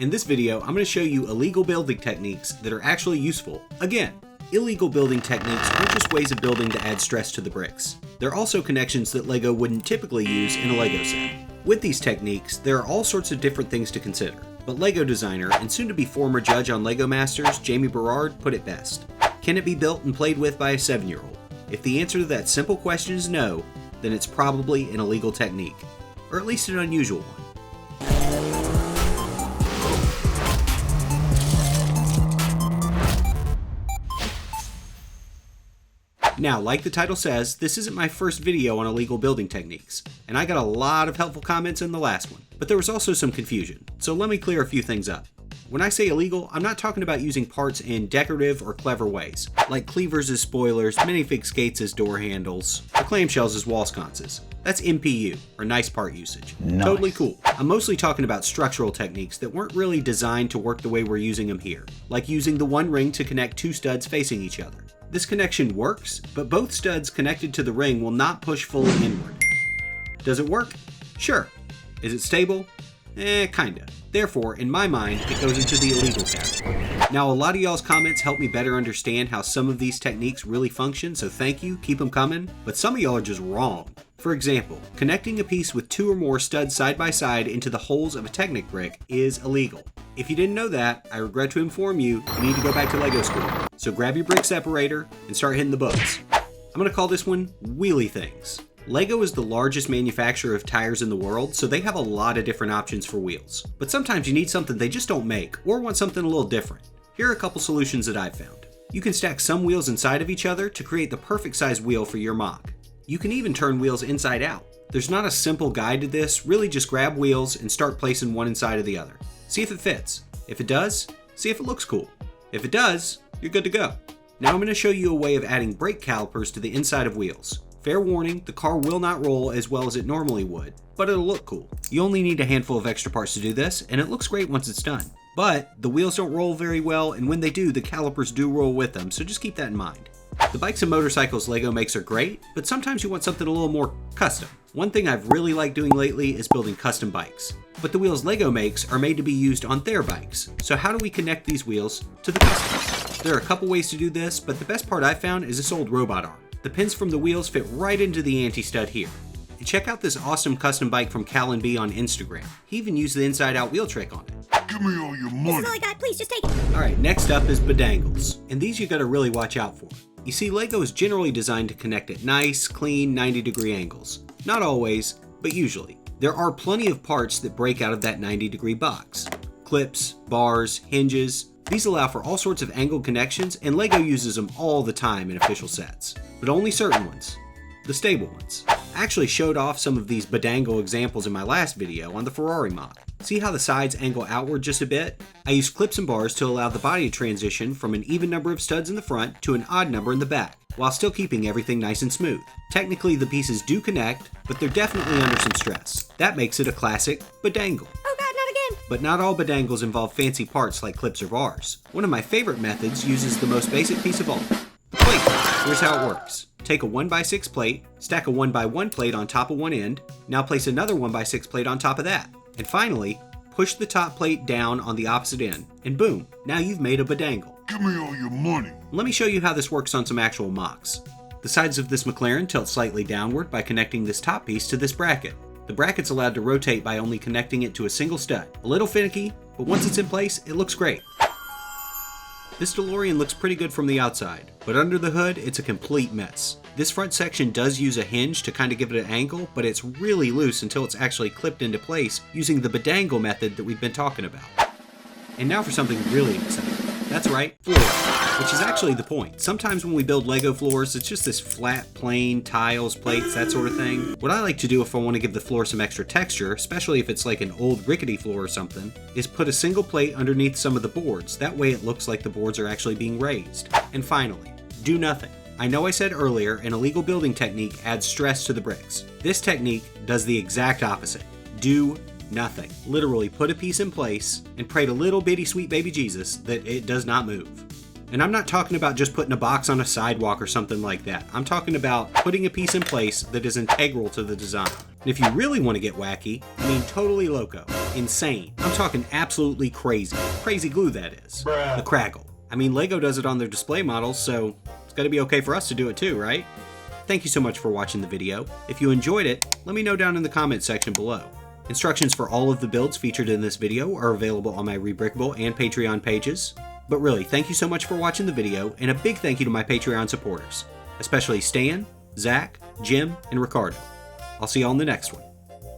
In this video, I'm going to show you illegal building techniques that are actually useful. Again, illegal building techniques aren't just ways of building to add stress to the bricks. They're also connections that LEGO wouldn't typically use in a LEGO set. With these techniques, there are all sorts of different things to consider, but LEGO designer and soon-to-be former judge on LEGO Masters, Jamie Berard, put it best. Can it be built and played with by a 7-year-old? If the answer to that simple question is no, then it's probably an illegal technique, or at least an unusual one. Now, like the title says, this isn't my first video on illegal building techniques, and I got a lot of helpful comments in the last one, but there was also some confusion, so let me clear a few things up. When I say illegal, I'm not talking about using parts in decorative or clever ways, like cleavers as spoilers, minifig skates as door handles, or clamshells as wall sconces. That's MPU, or nice part usage. Nice. Totally cool. I'm mostly talking about structural techniques that weren't really designed to work the way we're using them here, like using the one ring to connect two studs facing each other. This connection works, but both studs connected to the ring will not push fully inward. Does it work? Sure. Is it stable? Kinda. Therefore, in my mind, it goes into the illegal category. Now, a lot of y'all's comments help me better understand how some of these techniques really function, so thank you, keep them coming, but some of y'all are just wrong. For example, connecting a piece with 2 or more studs side by side into the holes of a Technic brick is illegal. If you didn't know that, I regret to inform you, you need to go back to LEGO school. So grab your brick separator and start hitting the books. I'm going to call this one Wheelie Things. LEGO is the largest manufacturer of tires in the world, so they have a lot of different options for wheels. But sometimes you need something they just don't make, or want something a little different. Here are a couple solutions that I've found. You can stack some wheels inside of each other to create the perfect size wheel for your mock. You can even turn wheels inside out. There's not a simple guide to this, really just grab wheels and start placing one inside of the other. See if it fits. If it does, see if it looks cool. If it does, you're good to go. Now I'm going to show you a way of adding brake calipers to the inside of wheels. Fair warning, the car will not roll as well as it normally would, but it'll look cool. You only need a handful of extra parts to do this, and it looks great once it's done. But the wheels don't roll very well, and when they do, the calipers do roll with them, so just keep that in mind. The bikes and motorcycles LEGO makes are great, but sometimes you want something a little more custom. One thing I've really liked doing lately is building custom bikes. But the wheels LEGO makes are made to be used on their bikes. So how do we connect these wheels to the customs? There are a couple ways to do this, but the best part I've found is this old robot arm. The pins from the wheels fit right into the anti-stud here. And check out this awesome custom bike from Callan B on Instagram. He even used the inside-out wheel trick on it. Give me all your money. This is all I got, please just take it. Alright, next up is bedangles. And these you gotta really watch out for. You see, LEGO is generally designed to connect at nice, clean, 90-degree angles. Not always, but usually. There are plenty of parts that break out of that 90-degree box. Clips, bars, hinges. These allow for all sorts of angled connections, and LEGO uses them all the time in official sets. But only certain ones. The stable ones. I actually showed off some of these bedangle examples in my last video on the Ferrari mock. See how the sides angle outward just a bit? I used clips and bars to allow the body to transition from an even number of studs in the front to an odd number in the back, while still keeping everything nice and smooth. Technically the pieces do connect, but they're definitely under some stress. That makes it a classic bedangle. Oh god, not again! But not all bedangles involve fancy parts like clips or bars. One of my favorite methods uses the most basic piece of all, the plate. Here's how it works. Take a 1x6 plate, stack a 1x1 plate on top of one end, now place another 1x6 plate on top of that. And finally, push the top plate down on the opposite end, and boom, now you've made a bedangle. Give me all your money. Let me show you how this works on some actual mocks. The sides of this McLaren tilt slightly downward by connecting this top piece to this bracket. The bracket's allowed to rotate by only connecting it to a single stud. A little finicky, but once it's in place, it looks great. This DeLorean looks pretty good from the outside, but under the hood, it's a complete mess. This front section does use a hinge to kind of give it an angle, but it's really loose until it's actually clipped into place using the bedangle method that we've been talking about. And now for something really exciting. That's right, floors, which is actually the point. Sometimes when we build LEGO floors, it's just this flat, plain, tiles, plates, that sort of thing. What I like to do if I want to give the floor some extra texture, especially if it's like an old rickety floor or something, is put a single plate underneath some of the boards. That way it looks like the boards are actually being raised. And finally, do nothing. I know I said earlier an illegal building technique adds stress to the bricks. This technique does the exact opposite. Do nothing. Literally put a piece in place and pray to little bitty sweet baby Jesus that it does not move. And I'm not talking about just putting a box on a sidewalk or something like that. I'm talking about putting a piece in place that is integral to the design. And if you really want to get wacky, I mean totally loco, insane. I'm talking absolutely crazy. Crazy glue, that is. Bruh. The Craggle. I mean, LEGO does it on their display models, so it's gotta be okay for us to do it too, right? Thank you so much for watching the video. If you enjoyed it, let me know down in the comments section below. Instructions for all of the builds featured in this video are available on my Rebrickable and Patreon pages. But really, thank you so much for watching the video, and a big thank you to my Patreon supporters, especially Stan, Zach, Jim, and Ricardo. I'll see you on the next one.